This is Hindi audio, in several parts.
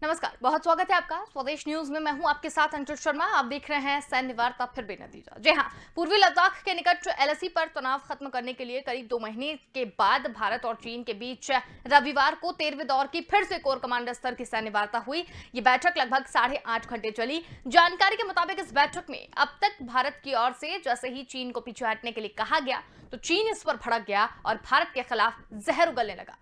नमस्कार, बहुत स्वागत है आपका स्वदेश न्यूज में। मैं हूं आपके साथ अंकित शर्मा। आप देख रहे हैं सैन्य वार्ता फिर बेनतीजा। जी हां, पूर्वी लद्दाख के निकट एलएसी पर तनाव खत्म करने के लिए करीब 2 महीने के बाद भारत और चीन के बीच रविवार को 13वें दौर की फिर से कोर कमांडर स्तर की सैन्य वार्ता हुई। ये बैठक लगभग 8.5 घंटे चली। जानकारी के मुताबिक इस बैठक में अब तक भारत की ओर से जैसे ही चीन को पीछे हटने के लिए कहा गया तो चीन इस पर भड़क गया और भारत के खिलाफ जहर उगलने लगा।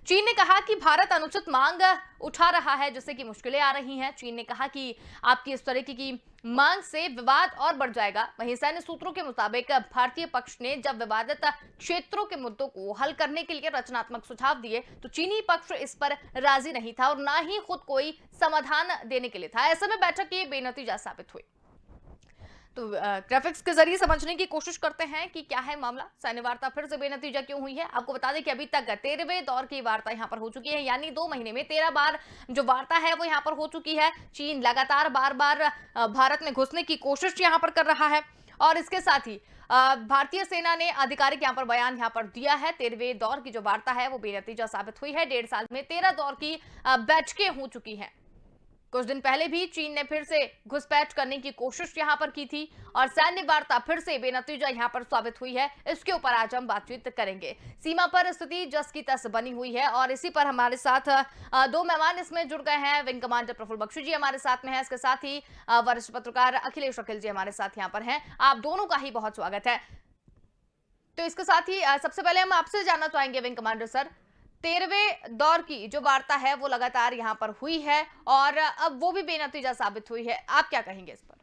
चीन ने कहा कि भारत अनुचित मांग उठा रहा है जिससे कि मुश्किलें आ रही हैं। चीन ने कहा कि आपकी इस तरह की मांग से विवाद और बढ़ जाएगा। वहीं सैन्य सूत्रों के मुताबिक भारतीय पक्ष ने जब विवादित क्षेत्रों के मुद्दों को हल करने के लिए रचनात्मक सुझाव दिए तो चीनी पक्ष इस पर राजी नहीं था और ना ही खुद कोई समाधान देने के लिए था। ऐसे में बैठक ये बेनतीजा साबित हुई। तो ग्राफिक्स के जरिए समझने की कोशिश करते हैं कि क्या है मामला, सैन्य वार्ता फिर से बेनतीजा क्यों हुई है। आपको बता दें कि अभी तक 13वें दौर की वार्ता यहां पर हो चुकी है, यानी 2 महीने में 13 बार जो वार्ता है वो यहां पर हो चुकी है। चीन लगातार बार बार भारत में घुसने की कोशिश यहां पर कर रहा है और इसके साथ ही भारतीय सेना ने आधिकारिक यहां पर बयान यहां पर दिया है। 13वें दौर की जो वार्ता है वो बेनतीजा साबित हुई है। 1.5 साल में 13 दौर की बैठकें हो चुकी हैं। कुछ दिन पहले भी चीन ने फिर से घुसपैठ करने की कोशिश यहां पर की थी और सैन्य वार्ता फिर से बेनतीजा यहां पर साबित हुई है। इसके ऊपर आज हम बातचीत करेंगे। सीमा पर स्थिति जस की तस बनी हुई है और इसी पर हमारे साथ दो मेहमान इसमें जुड़ गए हैं। विंग कमांडर प्रफुल्ल बख्शी जी हमारे साथ में है, इसके साथ ही वरिष्ठ पत्रकार अखिलेश अखिल जी हमारे साथ यहाँ पर हैं। आप दोनों का ही बहुत स्वागत है। तो इसके साथ ही सबसे पहले हम आपसे जानना चाहेंगे विंग कमांडर सर, 13वें दौर की जो वार्ता है वो लगातार यहां पर हुई है और अब वो भी बेनतीजा साबित हुई है। आप क्या कहेंगे इस पर?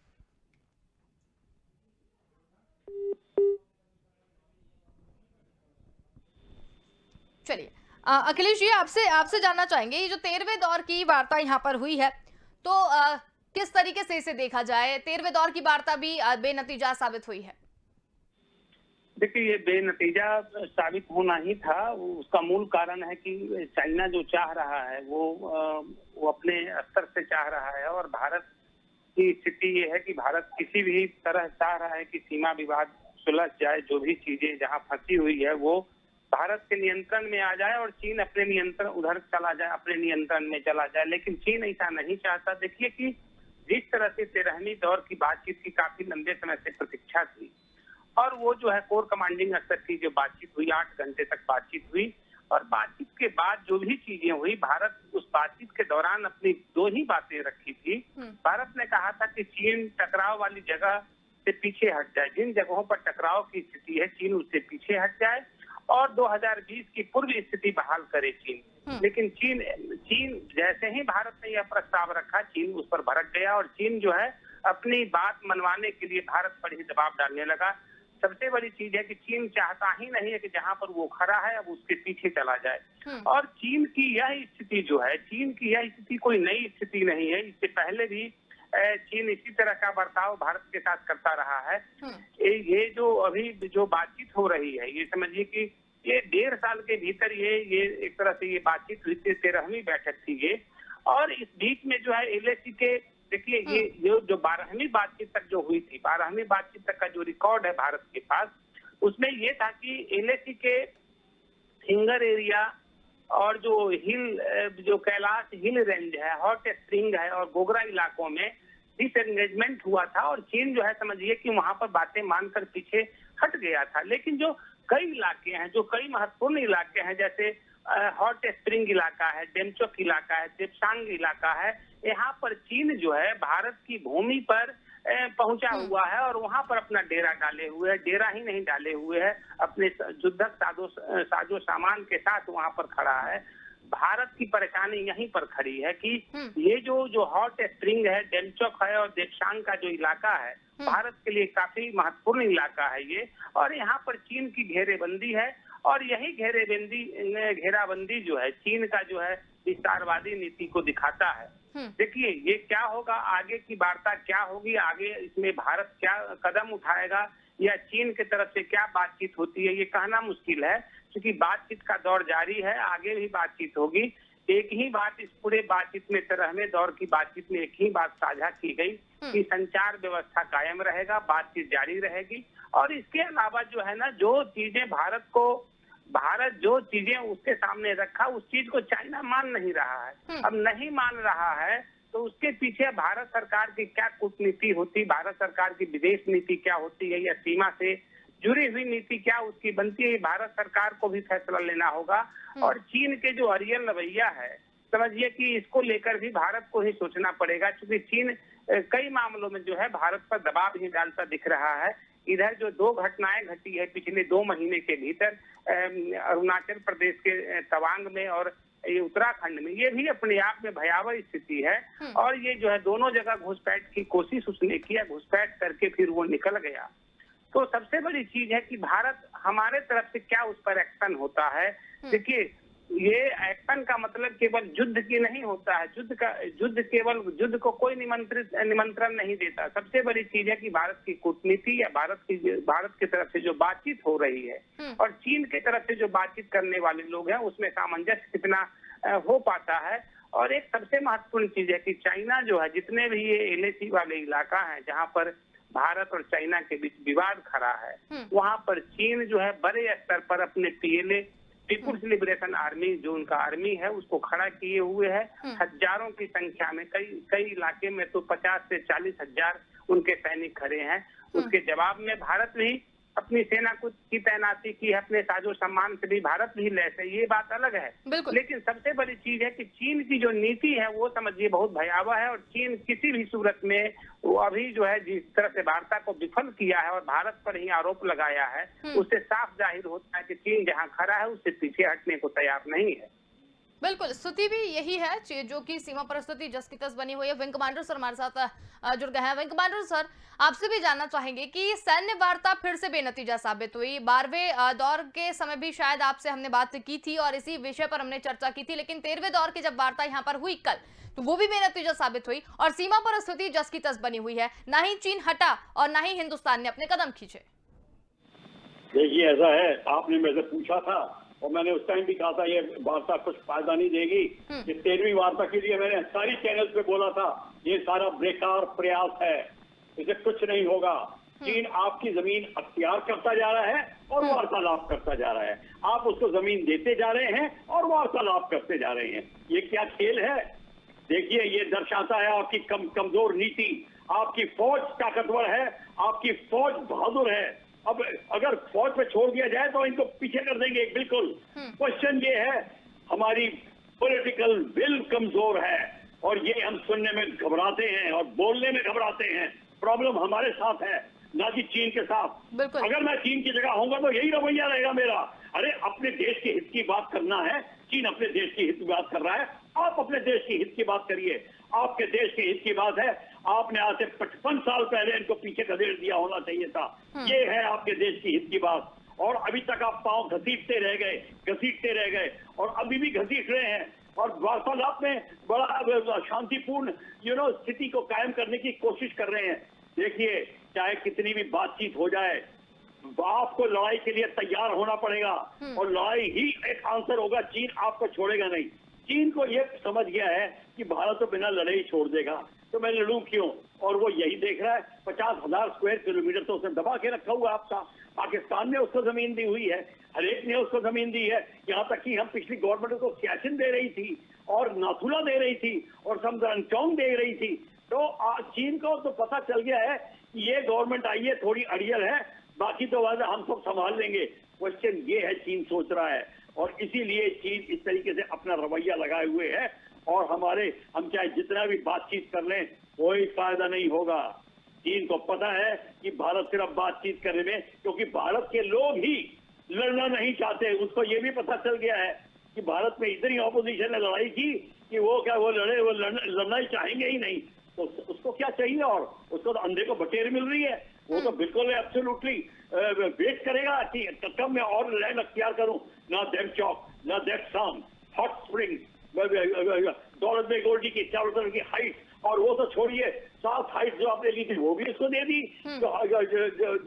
चलिए, अखिलेश जी आपसे आपसे जानना चाहेंगे, ये जो 13वें दौर की वार्ता यहां पर हुई है तो किस तरीके से इसे देखा जाए? 13वें दौर की वार्ता भी बेनतीजा साबित हुई है। देखिए, ये बेनतीजा साबित होना ही था। उसका मूल कारण है कि चाइना जो चाह रहा है वो अपने स्तर से चाह रहा है और भारत की स्थिति ये है कि भारत किसी भी तरह चाह रहा है कि सीमा विवाद सुलझ जाए। जो भी चीजें जहां फंसी हुई है वो भारत के नियंत्रण में आ जाए और चीन अपने नियंत्रण उधर चला जाए, अपने नियंत्रण में चला जाए। लेकिन चीन ऐसा नहीं चाहता। देखिए कि जिस तरह से 13वीं दौर की बातचीत की काफी लंबे समय से प्रतीक्षा थी और वो जो है कोर कमांडिंग स्तर की जो बातचीत हुई, 8 घंटे तक बातचीत हुई और बातचीत के बाद जो भी चीजें हुई, भारत उस बातचीत के दौरान अपनी दो ही बातें रखी थी। भारत ने कहा था कि चीन टकराव वाली जगह से पीछे हट जाए, जिन जगहों पर टकराव की स्थिति है चीन उससे पीछे हट जाए और 2020 की पूर्व स्थिति बहाल करे चीन। लेकिन चीन चीन जैसे ही भारत ने यह प्रस्ताव रखा, चीन उस पर भड़क गया और चीन जो है अपनी बात मनवाने के लिए भारत पर ही दबाव डालने लगा। सबसे बड़ी चीज है कि चीन चाहता ही नहीं है कि जहां पर वो खड़ा है अब उसके पीछे चला जाए और चीन की यह स्थिति जो है, चीन की यह स्थिति कोई नई स्थिति नहीं है। इससे पहले भी चीन इसी तरह का बर्ताव भारत के साथ करता रहा है। ये जो अभी जो बातचीत हो रही है, ये समझिए कि ये 1.5 साल के भीतर ये एक तरह से ये बातचीत हुई थी। 13वीं बैठक थी ये और इस बीच में जो है एलएसी के, देखिए ये जो 12वीं बातचीत तक जो हुई थी, 12वीं बातचीत तक का जो रिकॉर्ड है भारत के पास, उसमें ये था कि एलएसी के फिंगर एरिया और जो कैलाश हिल रेंज है, हॉट स्प्रिंग है और गोगरा इलाकों में डिसएंगेजमेंट हुआ था और चीन जो है समझिए कि वहां पर बातें मानकर पीछे हट गया था। लेकिन जो कई इलाके हैं, जो कई महत्वपूर्ण इलाके हैं, जैसे हॉट स्प्रिंग इलाका है, डेमचोक इलाका है, देपसांग इलाका है, यहाँ पर चीन जो है भारत की भूमि पर पहुंचा हुआ है और वहां पर अपना डेरा डाले हुए है। डेरा ही नहीं डाले हुए है, अपने युद्धक साजो सामान के साथ वहां पर खड़ा है। भारत की परेशानी यहीं पर खड़ी है कि ये जो हॉट स्प्रिंग है, डेमचोक है और देपसांग का जो इलाका है, भारत के लिए काफी महत्वपूर्ण इलाका है ये और यहाँ पर चीन की घेरेबंदी है और यही घेराबंदी जो है चीन का जो है विस्तारवादी नीति को दिखाता है। देखिए ये क्या होगा, आगे की वार्ता क्या होगी, आगे इसमें भारत क्या कदम उठाएगा या चीन की तरफ से क्या बातचीत होती है, ये कहना मुश्किल है क्योंकि बातचीत का दौर जारी है, आगे भी बातचीत होगी। एक ही बात इस पूरे बातचीत में, 13वें दौर की बातचीत में एक ही बात साझा की गई कि संचार व्यवस्था कायम रहेगा, बातचीत जारी रहेगी और इसके अलावा जो है ना, जो चीजें भारत को भारत जो चीजें उसके सामने रखा उस चीज को चाइना मान नहीं रहा है। अब नहीं मान रहा है तो उसके पीछे भारत सरकार की क्या कूटनीति होती, भारत सरकार की विदेश नीति क्या होती है, या सीमा से जुड़ी हुई नीति क्या उसकी बनती है, भारत सरकार को भी फैसला लेना होगा। और चीन के जो अड़ियल रवैया है, समझिए कि इसको लेकर भी भारत को ही सोचना पड़ेगा, क्योंकि चीन कई मामलों में जो है भारत पर दबाव ही डालता दिख रहा है। इधर जो 2 घटनाएं घटी है पिछले 2 महीने के भीतर अरुणाचल प्रदेश के तवांग में और ये उत्तराखंड में, ये भी अपने आप में भयावह स्थिति है। और ये जो है दोनों जगह घुसपैठ की कोशिश उसने किया, घुसपैठ करके फिर वो निकल गया। तो सबसे बड़ी चीज है कि भारत हमारे तरफ से क्या उस पर एक्शन होता है। देखिए, ये एक्शन का मतलब केवल युद्ध की नहीं होता है, युद्ध को कोई निमंत्रण नहीं देता। सबसे बड़ी चीज है कि भारत की कूटनीति या भारत की तरफ से जो बातचीत हो रही है और चीन की तरफ से जो बातचीत करने वाले लोग हैं उसमें सामंजस्य कितना हो पाता है। और एक सबसे महत्वपूर्ण चीज है कि चाइना जो है, जितने भी ये LAC वाले इलाका है जहाँ पर भारत और चाइना के बीच विवाद खड़ा है, वहां पर चीन जो है बड़े स्तर पर अपने PLA पीपुल्स लिबरेशन आर्मी, जो उनका आर्मी है, उसको खड़ा किए हुए है। हजारों की संख्या में कई इलाके में तो 50 से 40 हजार उनके सैनिक खड़े हैं। उसके जवाब में भारत भी अपनी सेना की तैनाती की है, अपने साजो सम्मान से भी भारत भी लैस है, ये बात अलग है। लेकिन सबसे बड़ी चीज है कि चीन की जो नीति है वो समझिए बहुत भयावह है। और चीन किसी भी सूरत में वो अभी जो है जिस तरह से वार्ता को विफल किया है और भारत पर ही आरोप लगाया है, उससे साफ जाहिर होता है कि चीन जहां खड़ा है उससे पीछे हटने को तैयार नहीं है। बिल्कुल, स्थिति भी यही है जो कि सीमा पर स्थिति जस की तस बनी हुई है। विंग कमांडर सर हमारे साथ जुड़ गए हैं। विंग कमांडर सर, आपसे भी जानना चाहेंगे कि सैन्य वार्ता फिर से बेनतीजा साबित हुई। 12वें दौर के समय भी शायद आपसे हमने बात की थी और इसी विषय पर हमने चर्चा की थी, लेकिन 13वें दौर की जब वार्ता यहाँ पर हुई कल, तो वो भी बेनतीजा साबित हुई और सीमा पर स्थिति जस की तस बनी हुई है। ना ही चीन हटा और ना ही हिंदुस्तान ने अपने कदम खींचे। देखिए, ऐसा है, आपने मेरे से पूछा था और मैंने उस टाइम भी कहा था ये वार्ता कुछ फायदा नहीं देगी। ये 13वीं वार्ता के लिए मैंने सारी चैनल्स पे बोला था ये सारा बेकार प्रयास है, इसे कुछ नहीं होगा। चीन आपकी जमीन अख्तियार करता जा रहा है और वार्तालाप करता जा रहा है। आप उसको जमीन देते जा रहे हैं और वार्तालाप करते जा रहे हैं। ये क्या खेल है? देखिए, ये दर्शाता है आपकी कमजोर नीति। आपकी फौज ताकतवर है, आपकी फौज बहादुर है। अब अगर फौज पे छोड़ दिया जाए तो इनको पीछे कर देंगे बिल्कुल। क्वेश्चन ये है, हमारी पॉलिटिकल विल कमजोर है और ये हम सुनने में घबराते हैं और बोलने में घबराते हैं। प्रॉब्लम हमारे साथ है, ना कि चीन के साथ। अगर मैं चीन की जगह होऊंगा तो यही रवैया रहेगा मेरा। अरे, अपने देश के हित की बात करना है, चीन अपने देश की हित की बात कर रहा है, आप अपने देश की हित की बात करिए। आपके देश के हित की बात है, आपने आज से 55 साल पहले इनको पीछे खदेड़ दिया होना चाहिए था। ये है आपके देश की हित की बात। और अभी तक आप पांव घसीटते रह गए और अभी भी घसीट रहे हैं और वार्तालाप में बड़ा शांतिपूर्ण स्थिति को कायम करने की कोशिश कर रहे हैं। देखिए, चाहे कितनी भी बातचीत हो जाए, आपको लड़ाई के लिए तैयार होना पड़ेगा और लड़ाई ही एक आंसर होगा। चीन आपको छोड़ेगा नहीं। चीन को ये समझ गया है कि भारत तो बिना लड़े ही छोड़ देगा, तो मैं लड़ूं क्यों? और वो यही देख रहा है। 50,000 स्क्वायर किलोमीटर तो उसने दबा के रखा हुआ आपका। पाकिस्तान ने उसको जमीन दी हुई है, हर एक ने उसको जमीन दी है। यहाँ तक कि हम पिछली गवर्नमेंट को सियाचिन दे रही थी और नाथुला दे रही थी और समदरंगचोंग दे रही थी। तो चीन को तो पता चल गया है कि ये गवर्नमेंट आई है, थोड़ी अड़ियल है, बाकी तो वादा हम सब संभाल लेंगे। क्वेश्चन ये है, चीन सोच रहा है और इसीलिए चीन इस तरीके से अपना रवैया लगाए हुए है। और हम चाहे जितना भी बातचीत कर लें, कोई फायदा नहीं होगा। चीन को पता है कि भारत सिर्फ बातचीत करने में, क्योंकि भारत के लोग ही लड़ना नहीं चाहते। उसको ये भी पता चल गया है कि भारत में इतनी ऑपोजिशन ने लड़ाई की कि वो लड़ना ही चाहेंगे ही नहीं। तो उसको क्या चाहिए? और उसको तो अंधे को बटेर मिल रही है। वो तो बिल्कुल एब्सोल्युटली वेट करेगा कि कब मैं और लैंड अख्तियार करूं। ना डेम चौक, ना डेम साम, हॉट स्प्रिंग, दौलत बेग गोल्डी की चारों तरफ की हाइट, और वो तो छोड़िए, 7 हाइट जो आपने ली थी वो भी उसको दे दी।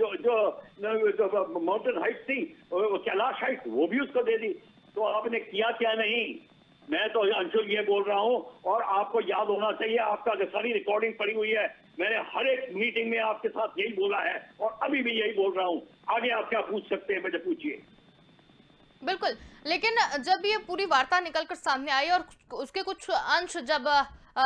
जो माउंटेन हाइट थी, कैलाश हाइट, वो भी उसको दे दी। तो आपने किया क्या नहीं? मैं तो अंशुल ये बोल रहा हूं और आपको याद होना चाहिए, आपका सारी रिकॉर्डिंग पड़ी हुई है। मैंने हर एक मीटिंग में आपके साथ यही बोला है और अभी भी यही बोल रहा हूं। आगे आप क्या पूछ सकते हैं, मुझे पूछिए। बिल्कुल, लेकिन जब ये पूरी वार्ता निकलकर सामने आई और उसके कुछ अंश जब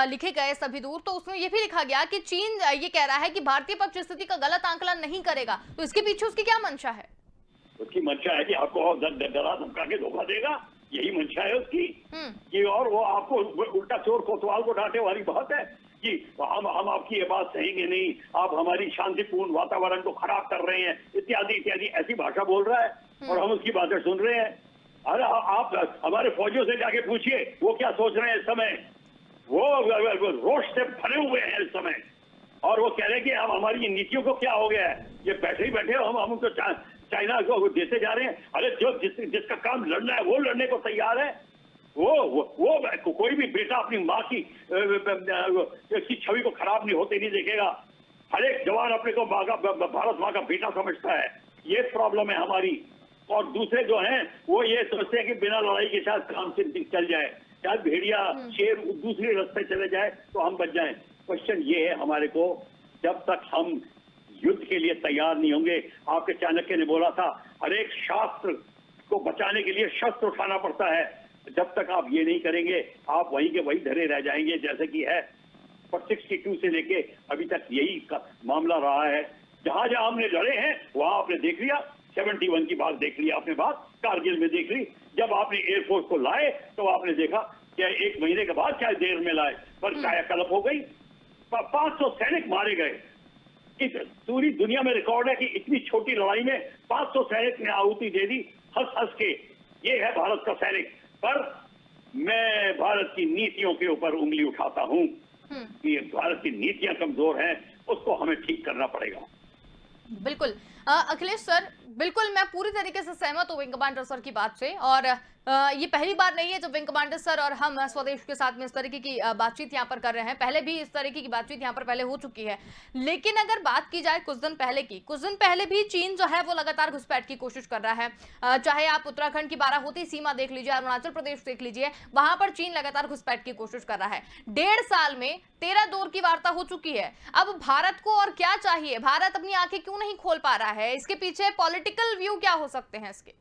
लिखे गए सभी दूर, तो उसमें ये भी लिखा गया कि चीन ये कह रहा है कि भारतीय पक्ष स्थिति का गलत आंकलन नहीं करेगा, तो इसके पीछे उसकी क्या मंशा है? उसकी मंशा है कि आपको डरा धमका के धोखा देगा, यही मंशा है उसकी। ये और वो आपको उल्टा चोर कोतवाल को डांटे वाली बात है कि हम आपकी ये बात सहेंगे नहीं, आप हमारी शांतिपूर्ण वातावरण को खराब कर रहे हैं, इत्यादि इत्यादि ऐसी भाषा बोल रहा है और हम उसकी बातें सुन रहे हैं। अरे आप हमारे फौजियों से जाके पूछिए वो क्या सोच रहे हैं इस समय। वो रोष से भरे हुए हैं इस समय और वो कह रहे हैं कि अब हमारी नीतियों को क्या हो गया है, ये बैठे ही बैठे हम उनको चाइना को देते जा रहे हैं। अरे जो जिसका काम लड़ना है वो लड़ने को तैयार है। वो कोई भी बेटा अपनी माँ की छवि को खराब नहीं होते नहीं देखेगा। हर एक जवान अपने को भारत माँ का बेटा समझता है। ये प्रॉब्लम है हमारी। और दूसरे जो हैं वो ये सोचते हैं कि बिना लड़ाई के साथ काम से चल जाए, चाहे भेड़िया शेर दूसरे रास्ते चले जाए तो हम बच जाएं। क्वेश्चन ये है हमारे को, जब तक हम युद्ध के लिए तैयार नहीं होंगे, आपके चाणक्य ने बोला था हर एक शास्त्र को बचाने के लिए शस्त्र उठाना पड़ता है। जब तक आप ये नहीं करेंगे आप वहीं के वहीं धरे रह जाएंगे जैसे कि है। पर 62 से लेके अभी तक यही मामला रहा है। जहां जहां हमने लड़े हैं वहां आपने देख लिया, 71 की बात देख ली आपने, बात कारगिल में देख ली। जब आपने एयरफोर्स को लाए तो आपने देखा क्या 1 महीने के बाद क्या देर में लाए, पर कायाकल्प हो गई। 500 सैनिक मारे गए। इस पूरी दुनिया में रिकॉर्ड है कि इतनी छोटी लड़ाई में 500 सैनिक ने आहुति दे दी हंस हंस के। ये है भारत का सैनिक। पर मैं भारत की नीतियों के ऊपर उंगली उठाता हूं कि भारत की नीतियां कमजोर हैं, उसको हमें ठीक करना पड़ेगा। बिल्कुल अखिलेश सर, बिल्कुल मैं पूरी तरीके से सहमत हूँ विंग कमांडर सर की बात से। और ये पहली बार नहीं है जब विंग कमांडर सर और हम स्वदेश के साथ में इस तरीके की बातचीत यहाँ पर कर रहे हैं। पहले भी इस तरीके की बातचीत यहाँ पर पहले हो चुकी है। लेकिन अगर बात की जाए कुछ दिन पहले भी चीन जो है वो लगातार घुसपैठ की कोशिश कर रहा है। चाहे आप उत्तराखंड की बाराहोती सीमा देख लीजिए, अरुणाचल प्रदेश देख लीजिए, वहां पर चीन लगातार घुसपैठ की कोशिश कर रहा है। 1.5 साल में 13 दौर की वार्ता हो चुकी है। अब भारत को और क्या चाहिए? भारत अपनी आंखें क्यों नहीं खोल पा रहा है? इसके पीछे पॉलिटिकल व्यू क्या हो सकते हैं इसके?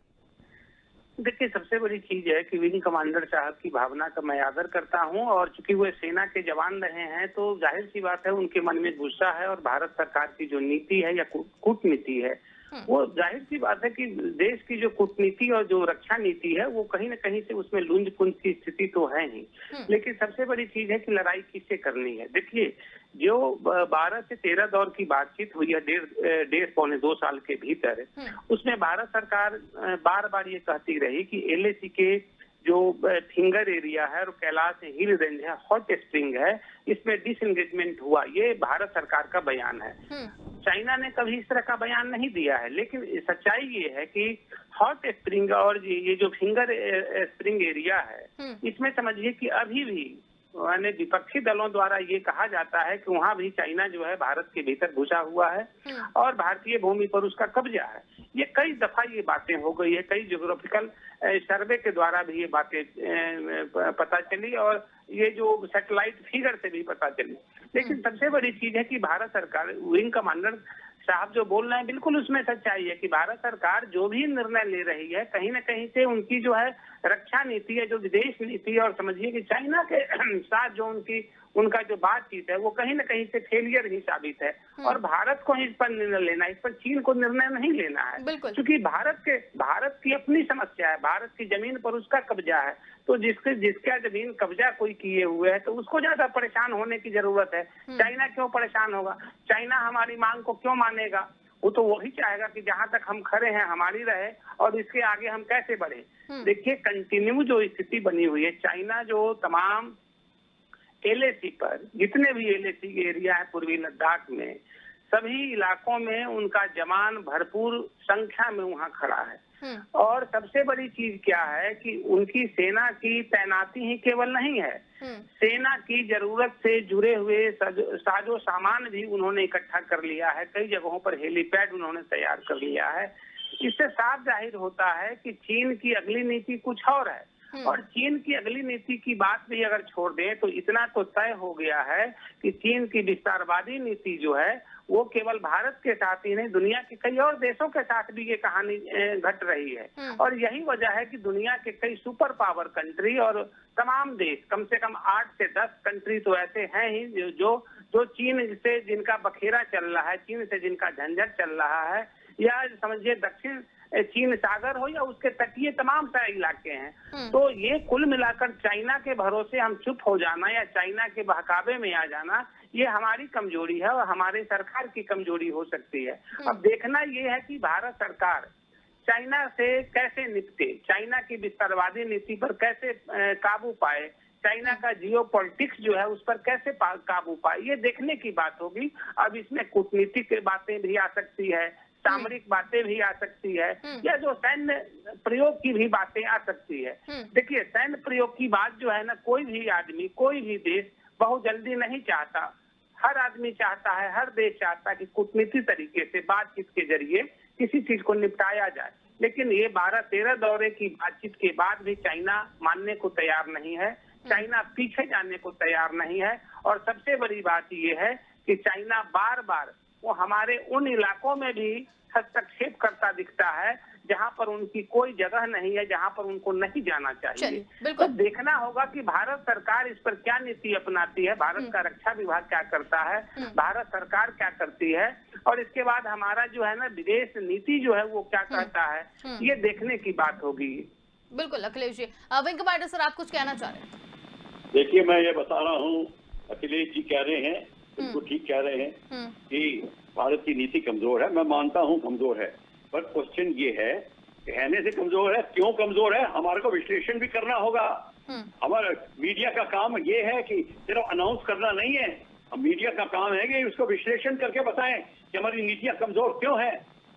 देखिए, सबसे बड़ी चीज है कि विंग कमांडर साहब की भावना का मैं आदर करता हूं और चूंकि वो सेना के जवान रहे हैं तो जाहिर सी बात है उनके मन में गुस्सा है। और भारत सरकार की जो नीति है या कूटनीति है वो जाहिर सी बात है कि देश की जो कूटनीति और जो रक्षा नीति है वो कहीं ना कहीं से उसमें लुंज पुंज की स्थिति तो है ही। लेकिन सबसे बड़ी चीज है कि लड़ाई किससे करनी है। देखिए, जो 12 से 13 दौर की बातचीत हुई है 1.5 पौने 2 साल के भीतर, उसमें भारत सरकार बार बार ये कहती रही कि LAC के जो फिंगर एरिया है और कैलाश हिल रेंज है, हॉट स्प्रिंग है, इसमें डिसएंगेजमेंट हुआ। ये भारत सरकार का बयान है। चाइना ने कभी इस तरह का बयान नहीं दिया है। लेकिन सच्चाई ये है कि हॉट स्प्रिंग और ये जो फिंगर स्प्रिंग एरिया है, इसमें समझिए कि अभी भी यानी विपक्षी दलों द्वारा ये कहा जाता है कि वहाँ भी चाइना जो है भारत के भीतर घुसा हुआ है और भारतीय भूमि पर उसका कब्जा है। ये कई दफा ये बातें हो गई है, कई ज्योग्राफिकल सर्वे के द्वारा भी ये बातें पता चली और ये जो सैटेलाइट फिगर से भी पता चली। लेकिन सबसे बड़ी चीज है कि भारत सरकार, विंग कमांडर साहब जो बोल रहे हैं बिल्कुल उसमें सच्चाई है कि भारत सरकार जो भी निर्णय ले रही है कहीं ना कहीं से उनकी जो है रक्षा नीति है, जो विदेश नीति है, और समझिए कि चाइना के साथ जो उनका जो बातचीत है वो कहीं ना कहीं से फेलियर ही साबित है। और भारत को इस पर निर्णय लेना है, इस पर चीन को निर्णय नहीं लेना है, क्योंकि भारत की अपनी समस्या है, भारत की जमीन पर उसका कब्जा है। तो जिसका जमीन कब्जा कोई किए हुए है तो उसको ज्यादा परेशान होने की जरूरत है। चाइना क्यों परेशान होगा? चाइना हमारी मांग को क्यों मानेगा? वो तो वही चाहेगा कि जहां तक हम खड़े हैं हमारी रहे और इसके आगे हम कैसे बढ़े। देखिए, कंटिन्यू जो स्थिति बनी हुई है, चाइना जो तमाम LAC पर जितने भी LAC एरिया है पूर्वी लद्दाख में, सभी इलाकों में उनका जवान भरपूर संख्या में वहां खड़ा है। और सबसे बड़ी चीज क्या है कि उनकी सेना की तैनाती ही केवल नहीं है, सेना की जरूरत से जुड़े हुए साजो सामान भी उन्होंने इकट्ठा कर लिया है। कई जगहों पर हेलीपैड उन्होंने तैयार कर लिया है। इससे साफ जाहिर होता है कि चीन की अगली नीति कुछ और है। और चीन की अगली नीति की बात भी अगर छोड़ दें तो इतना तो तय हो गया है कि चीन की विस्तारवादी नीति जो है वो केवल भारत के साथ ही नहीं, दुनिया के कई और देशों के साथ भी ये कहानी घट रही है। और यही वजह है कि दुनिया के कई सुपर पावर कंट्री और तमाम देश, कम से कम 8 से 10 कंट्री तो ऐसे हैं ही जो चीन से जिनका बखेरा चल रहा है, चीन से जिनका झंझट चल रहा है, या समझिए दक्षिण चीन सागर हो या उसके तटीय तमाम सारे इलाके हैं। तो ये कुल मिलाकर चाइना के भरोसे हम चुप हो जाना या चाइना के बहकावे में आ जाना, ये हमारी कमजोरी है और हमारी सरकार की कमजोरी हो सकती है। अब देखना ये है कि भारत सरकार चाइना से कैसे निपटे, चाइना की विस्तारवादी नीति पर कैसे काबू पाए, चाइना का जियो पॉलिटिक्स जो है उस पर कैसे काबू पाए, ये देखने की बात होगी। अब इसमें कूटनीतिक बातें भी आ सकती है, सामरिक बातें भी आ सकती है, या जो सैन्य प्रयोग की भी बातें आ सकती है। देखिए, सैन्य प्रयोग की बात जो है ना, कोई भी आदमी, कोई भी देश बहुत जल्दी नहीं चाहता। हर आदमी चाहता है, हर देश चाहता है कि कूटनीतिक तरीके से बातचीत के जरिए किसी चीज को निपटाया जाए। लेकिन ये 12-13 दौरे की बातचीत के बाद भी चाइना मानने को तैयार नहीं है, चाइना पीछे जाने को तैयार नहीं है। और सबसे बड़ी बात ये है कि चाइना बार बार वो हमारे उन इलाकों में भी हस्तक्षेप करता दिखता है जहां पर उनकी कोई जगह नहीं है, जहां पर उनको नहीं जाना चाहिए। तो देखना होगा कि भारत सरकार इस पर क्या नीति अपनाती है, भारत का रक्षा विभाग क्या करता है, भारत सरकार क्या करती है, और इसके बाद हमारा जो है ना विदेश नीति जो है वो क्या कहता है, ये देखने की बात होगी। बिल्कुल Akhilesh ji. Wing commander sir, आप कुछ कहना चाह रहे हैं? देखिए, मैं ये बता रहा हूँ, अखिलेश जी कह रहे हैं, बिल्कुल ठीक कह रहे हैं कि भारत की नीति कमजोर है। मैं मानता हूँ कमजोर है, पर क्वेश्चन ये है, कहने से कमजोर है, क्यों कमजोर है, हमारे को विश्लेषण भी करना होगा। हमारा मीडिया का काम ये है कि सिर्फ अनाउंस करना नहीं है, मीडिया का काम है कि उसको विश्लेषण करके बताएं कि हमारी नीतियां कमजोर क्यों है,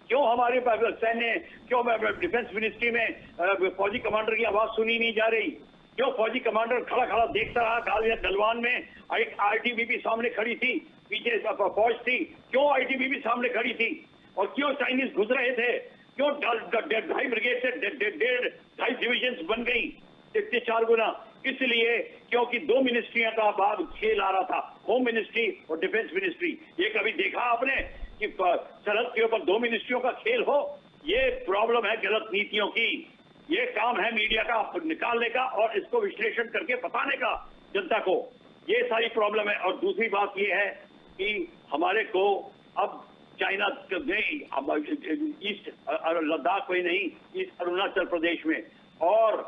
क्यों हमारे सैन्य, क्यों डिफेंस मिनिस्ट्री में फौजी कमांडर की आवाज सुनी नहीं जा रही, क्यों फौजी कमांडर खड़ा खड़ा देखता रहा। गलवान में एक ITBP सामने खड़ी थी, पीछे फौज थी, क्यों ITBP सामने खड़ी थी, और क्यों चाइनीज घुस रहे थे, क्यों 2.5 ब्रिगेड से 2.5 डिविजन बन गई, 4 गुना। इसलिए क्योंकि 2 मिनिस्ट्रियों का बाद खेल आ रहा था, होम मिनिस्ट्री और डिफेंस मिनिस्ट्री। ये कभी देखा आपने कि सरहद के ऊपर 2 मिनिस्ट्रियों का खेल हो? ये प्रॉब्लम है गलत नीतियों की। ये काम है मीडिया का निकालने का और इसको विश्लेषण करके बताने का जनता को। ये सारी प्रॉब्लम है। और दूसरी बात ये है कि हमारे को अब चाइना नहीं, ईस्ट लद्दाख में नहीं, ईस्ट अरुणाचल प्रदेश में और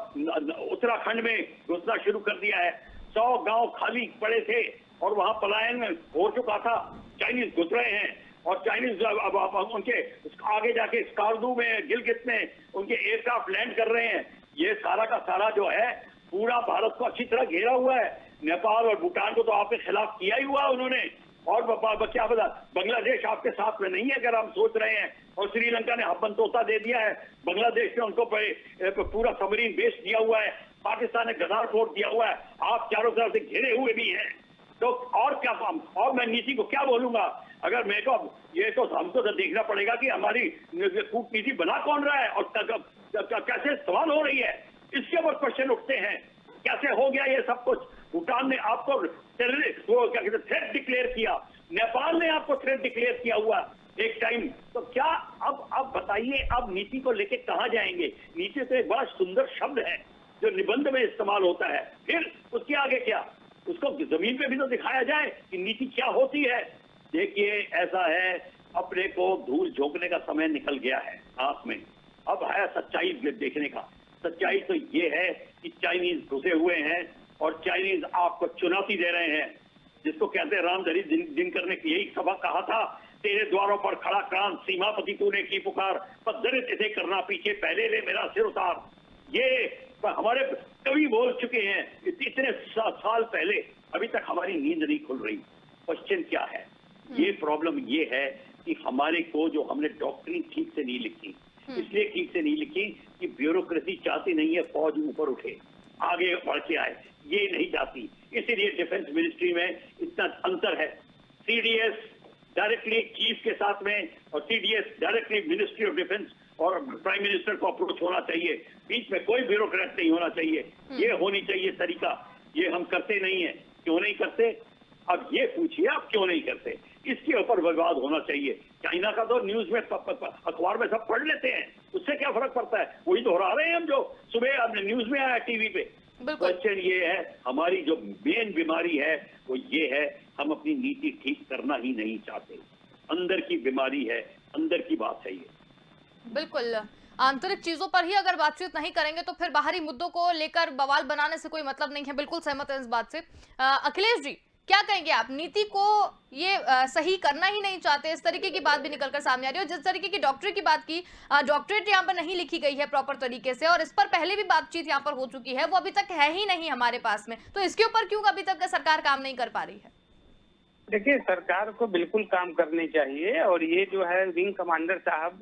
उत्तराखंड में घुसना शुरू कर दिया है। 100 गांव खाली पड़े थे और वहां पलायन हो चुका था, चाइनीज घुस रहे हैं। और चाइनीज अब उनके आगे जाके स्कार्दू में, गिलगित में उनके एयरक्राफ्ट लैंड कर रहे हैं। ये सारा का सारा जो है पूरा भारत को अच्छी तरह घेरा हुआ है। नेपाल और भूटान को तो आपके खिलाफ किया ही हुआ उन्होंने, और क्या पता बांग्लादेश आपके साथ में नहीं है अगर हम सोच रहे हैं, और श्रीलंका ने हब्बन तोता दे दिया है। बांग्लादेश ने उनको पूरा सबमरीन बेस दिया हुआ है, पाकिस्तान ने गदार फोर्ट दिया हुआ है, आप चारों तरफ से घिरे हुए भी हैं। तो और क्या काम, और मैं नीति को क्या बोलूंगा? अगर मेरे को ये तो हमको तो देखना पड़ेगा कि हमारी कूटनीति बना कौन रहा है और कैसे इस्तेमाल हो रही है, इसके ऊपर क्वेश्चन उठते हैं। कैसे हो गया ये सब कुछ? भूटान ने आपको थ्रेट डिक्लेयर किया, नेपाल ने आपको थ्रेट डिक्लेयर किया हुआ एक टाइम। तो क्या अब बताइए, अब नीति को लेके कहाँ जाएंगे? नीति तो एक बड़ा सुंदर शब्द है जो निबंध में इस्तेमाल होता है, फिर उसके आगे क्या? उसको जमीन पे भी तो दिखाया जाए कि नीति क्या होती है। देखिए, ऐसा है, अपने को धूल झोंकने का समय निकल गया है हाथ में, अब है सच्चाई देखने का। सच्चाई तो ये है कि चाइनीज घुसे हुए हैं और चाइनीज आपको चुनौती दे रहे हैं, जिसको कहते हैं रामधरी दिनकर ने यही सबक कहा था, तेरे द्वारों पर खड़ा क्रांत सीमापति तूने की पुकार, पद्धरित इसे करना पीछे पहले ले मेरा सिर उतार। ये हमारे कवि बोल चुके हैं इतने साल पहले, अभी तक हमारी नींद नहीं खुल रही। क्वेश्चन क्या है? ये प्रॉब्लम ये है कि हमारे को जो हमने डॉक्ट्रिन ठीक से नहीं लिखी, इसलिए ठीक से नहीं लिखी कि ब्यूरोक्रेसी चाहती नहीं है फौज ऊपर उठे, आगे बढ़ के आए, ये नहीं चाहती। इसीलिए डिफेंस मिनिस्ट्री में इतना अंतर है। CDS डायरेक्टली चीफ के साथ में और CDS directly ministry of defence और प्राइम मिनिस्टर को अप्रोच होना चाहिए, बीच में कोई ब्यूरोक्रेट नहीं होना चाहिए। ये होनी चाहिए तरीका, ये हम करते नहीं है। क्यों नहीं करते? अब ये पूछिए आप क्यों नहीं करते, इसके ऊपर विवाद होना चाहिए। चाइना का तो न्यूज में अखबार में सब पढ़ लेते हैं, उससे क्या फर्क पड़ता है, वही दोहरा रहे हैं हम जो सुबह न्यूज में आया टीवी पे। क्वेश्चन ये है, हमारी जो मेन बीमारी है वो ये है, हम अपनी नीति ठीक करना ही नहीं चाहते। अंदर की बीमारी है, अंदर की बात है ये। बिल्कुल, आंतरिक चीजों पर ही अगर बातचीत नहीं करेंगे तो फिर बाहरी मुद्दों को लेकर बवाल बनाने से कोई मतलब नहीं है। बिल्कुल सहमत है इस बात से। अखिलेश जी, क्या कहेंगे आप? नीति को ये सही करना ही नहीं चाहते, इस तरीके की बात भी निकलकर सामने आ रही है। और जिस तरीके की डॉक्टरेट की बात की, डॉक्टरेट यहाँ पर नहीं लिखी गई है प्रॉपर तरीके से, और इस पर पहले भी बातचीत यहाँ पर हो चुकी है, वो अभी तक है ही नहीं हमारे पास में। तो इसके ऊपर क्यों अभी तक सरकार काम नहीं कर पा रही है? देखिए, सरकार को बिल्कुल काम करनी चाहिए। और ये जो है विंग कमांडर साहब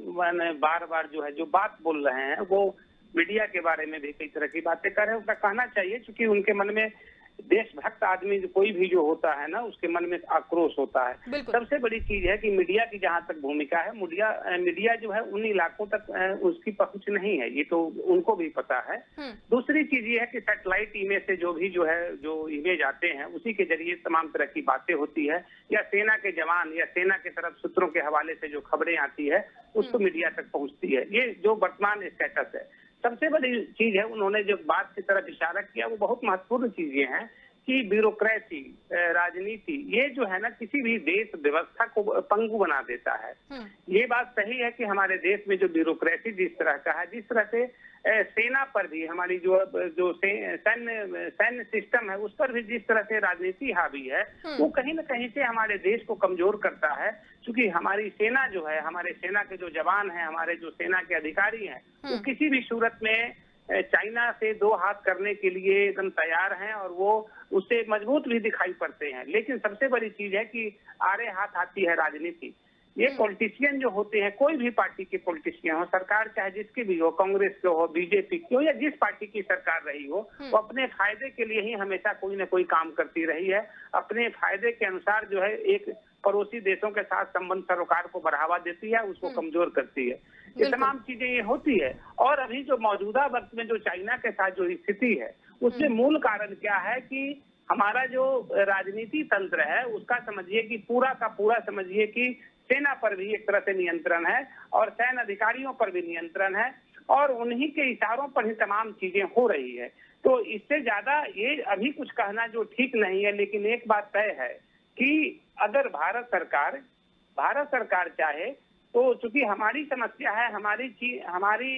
बार बार जो है जो बात बोल रहे हैं, वो मीडिया के बारे में भी कई तरह की बातें कर रहे हैं। उसका कहना चाहिए, क्योंकि उनके मन में देशभक्त आदमी कोई भी जो होता है ना, उसके मन में आक्रोश होता है। सबसे बड़ी चीज है कि मीडिया की जहां तक भूमिका है, मीडिया जो है उन इलाकों तक उसकी पहुंच नहीं है, ये तो उनको भी पता है। दूसरी चीज ये है कि सैटेलाइट इमेज से जो इमेज आते हैं, उसी के जरिए तमाम तरह की बातें होती है, या सेना के जवान या सेना के तरफ सूत्रों के हवाले से जो खबरें आती है उसको मीडिया तक पहुंचती है। ये जो वर्तमान स्टेटस है। सबसे बड़ी चीज है, उन्होंने जो बात की तरफ इशारा किया, वो बहुत महत्वपूर्ण चीजें हैं कि ब्यूरोक्रेसी, राजनीति, ये जो है ना किसी भी देश व्यवस्था को पंगु बना देता है। ये बात सही है कि हमारे देश में जो ब्यूरोक्रेसी जिस तरह का है, जिस तरह से सेना पर भी, हमारी जो सैन्य सिस्टम है, उस पर भी जिस तरह से राजनीति हावी है, वो कहीं न कहीं से हमारे देश को कमजोर करता है। क्योंकि हमारी सेना जो है, हमारे सेना के जो जवान हैं, हमारे जो सेना के अधिकारी हैं, वो किसी भी सूरत में चाइना से दो हाथ करने के लिए एकदम तैयार हैं, और वो उससे मजबूत भी दिखाई पड़ते हैं। लेकिन सबसे बड़ी चीज है कि आड़े हाथ आती है राजनीति। ये पॉलिटिशियन जो होते हैं, कोई भी पार्टी के पॉलिटिशियन हो, सरकार चाहे जिसकी भी हो, कांग्रेस के हो, बीजेपी की हो, या जिस पार्टी की सरकार रही हो, वो अपने फायदे के लिए ही हमेशा कोई न कोई काम करती रही है। अपने फायदे के अनुसार जो है एक पड़ोसी देशों के साथ संबंध सरोकार को बढ़ावा देती है, उसको कमजोर करती है। ये तमाम चीजें ये होती है। और अभी जो मौजूदा वक्त में जो चाइना के साथ जो स्थिति है, उसमें मूल कारण क्या है कि हमारा जो राजनीति तंत्र है, उसका समझिए कि पूरा का पूरा समझिए कि सेना पर भी एक तरह से नियंत्रण है, और सैन्य अधिकारियों पर भी नियंत्रण है, और उन्हीं के इशारों पर ही तमाम चीजें हो रही है। तो इससे ज्यादा ये अभी कुछ कहना जो ठीक नहीं है। लेकिन एक बात तय है कि अगर भारत सरकार चाहे तो, चूंकि हमारी समस्या है, हमारी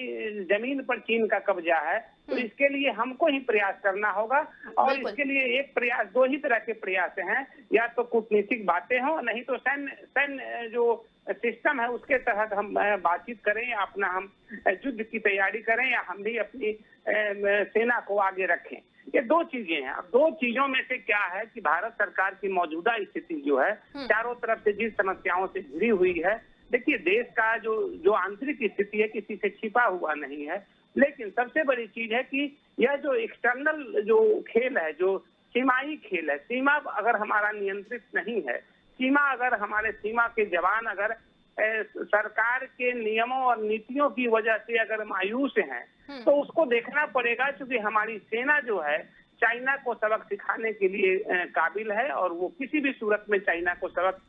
जमीन पर चीन का कब्जा है, तो इसके लिए हमको ही प्रयास करना होगा। और इसके लिए एक प्रयास, दो ही तरह के प्रयास हैं, या तो कूटनीतिक बातें हों, नहीं तो सैन्य जो सिस्टम है उसके तहत हम बातचीत करें, या अपना हम युद्ध की तैयारी करें, या हम भी अपनी सेना को आगे रखें। ये दो चीजें हैं। अब दो चीजों में से क्या है कि भारत सरकार की मौजूदा स्थिति जो है, चारों तरफ से जिस समस्याओं से घिरी हुई है, देखिए देश का जो आंतरिक स्थिति है किसी से छिपा हुआ नहीं है। लेकिन सबसे बड़ी चीज है कि यह जो एक्सटर्नल जो खेल है, जो सीमाई खेल है, सीमा अगर हमारा नियंत्रित नहीं है, अगर हमारे सीमा के जवान अगर सरकार के नियमों और नीतियों की वजह से अगर मायूस हैं, तो उसको देखना पड़ेगा। क्योंकि हमारी सेना जो है चाइना को सबक सिखाने के लिए काबिल है, और वो किसी भी सूरत में चाइना को सबक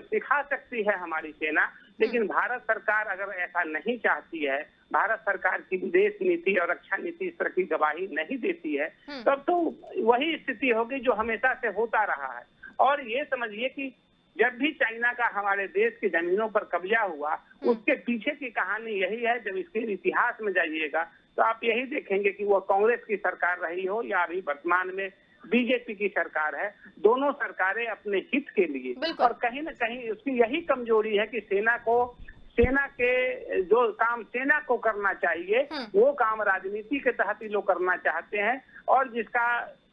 सिखा सकती है हमारी सेना। लेकिन भारत सरकार अगर ऐसा नहीं चाहती है, भारत सरकार की विदेश नीति और रक्षा नीति इस तरह की गवाही नहीं देती है, तब तो वही स्थिति होगी जो हमेशा से होता रहा है। और ये समझिए कि जब भी चाइना का हमारे देश की जमीनों पर कब्जा हुआ, उसके पीछे की कहानी यही है। जब इसके इतिहास में जाइएगा तो आप यही देखेंगे कि वो कांग्रेस की सरकार रही हो या अभी वर्तमान में बीजेपी की सरकार है, दोनों सरकारें अपने हित के लिए, और कहीं न कहीं उसकी यही कमजोरी है कि सेना के जो काम सेना को करना चाहिए, वो काम राजनीति के तहत ही लोग करना चाहते हैं, और जिसका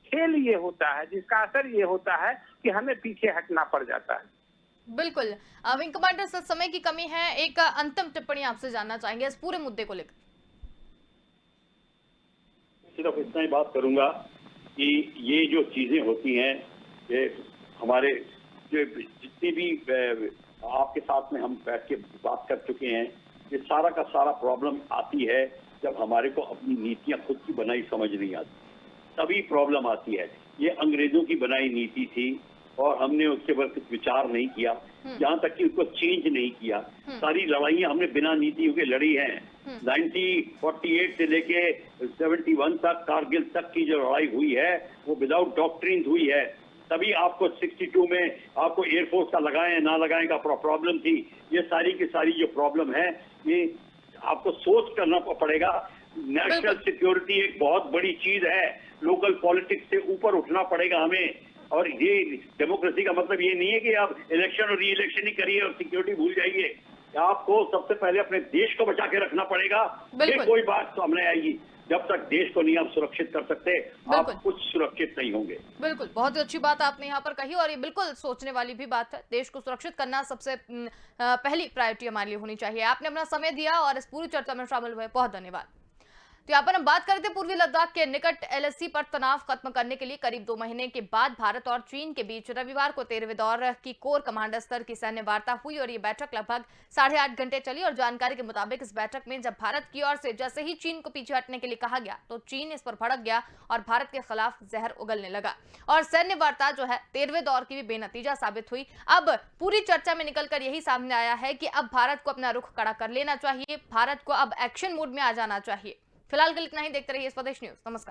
खेल ये होता है, जिसका असर ये होता है कि हमें पीछे हटना पड़ जाता है। बिल्कुल। विंग कमांडर सर, समय की कमी है, एक अंतिम टिप्पणी आपसे जानना चाहेंगे इस पूरे मुद्दे को लेकर। सिर्फ इतना ही बात करूंगा कि ये जो चीजें होती हैं, ये हमारे जो जितनी भी आपके साथ में हम बैठ के बात कर चुके हैं, ये सारा का सारा प्रॉब्लम आती है जब हमारे को अपनी नीतियां खुद की बनाई समझ नहीं आती, तभी प्रॉब्लम आती है। ये अंग्रेजों की बनाई नीति थी, और हमने उसके ऊपर कुछ विचार नहीं किया, यहाँ तक कि उसको चेंज नहीं किया। सारी लड़ाइयाँ हमने बिना नीतियों के लड़ी हैं। 1948 से लेके 71 तक, कारगिल तक की जो लड़ाई हुई है वो विदाउट डॉक्ट्रिन हुई है। तभी आपको 62 में आपको एयरफोर्स का लगाएं ना लगाएं का प्रॉब्लम थी। ये सारी की सारी जो प्रॉब्लम है, ये आपको सोच करना पड़ेगा। नेशनल सिक्योरिटी एक बहुत बड़ी चीज है, लोकल पॉलिटिक्स से ऊपर उठना पड़ेगा हमें। और ये डेमोक्रेसी का मतलब ये नहीं है कि आप इलेक्शन और री इलेक्शन ही करिए और सिक्योरिटी भूल जाइए। आपको सबसे पहले अपने देश को बचा के रखना पड़ेगा। ये कोई बात सामने आएगी, जब तक देश को नहीं आप सुरक्षित कर सकते, आप कुछ सुरक्षित नहीं होंगे। बिल्कुल, बहुत ही अच्छी बात आपने यहाँ पर कही और ये बिल्कुल सोचने वाली भी बात है। देश को सुरक्षित करना सबसे पहली प्रायोरिटी हमारे लिए होनी चाहिए। आपने अपना समय दिया और इस पूरी चर्चा में शामिल हुए, बहुत धन्यवाद। तो यहाँ पर हम बात करते पूर्वी लद्दाख के निकट एलएसी पर तनाव खत्म करने के लिए करीब 2 महीने के बाद भारत और चीन के बीच रविवार को 13वें दौर की कोर कमांडर स्तर की सैन्य वार्ता हुई और ये बैठक लगभग 8.5 घंटे चली। और जानकारी के मुताबिक इस बैठक में जब भारत की ओर से जैसे ही चीन को पीछे हटने के लिए कहा गया तो चीन इस पर भड़क गया और भारत के खिलाफ जहर उगलने लगा और सैन्य वार्ता जो है 13वें दौर की भी बेनतीजा साबित हुई। अब पूरी चर्चा में निकलकर यही सामने आया है कि अब भारत को अपना रुख कड़ा कर लेना चाहिए, भारत को अब एक्शन मोड में आ जाना चाहिए। फिलहाल के लिए इतना ही। देखते रहिए स्वदेश न्यूज। नमस्कार।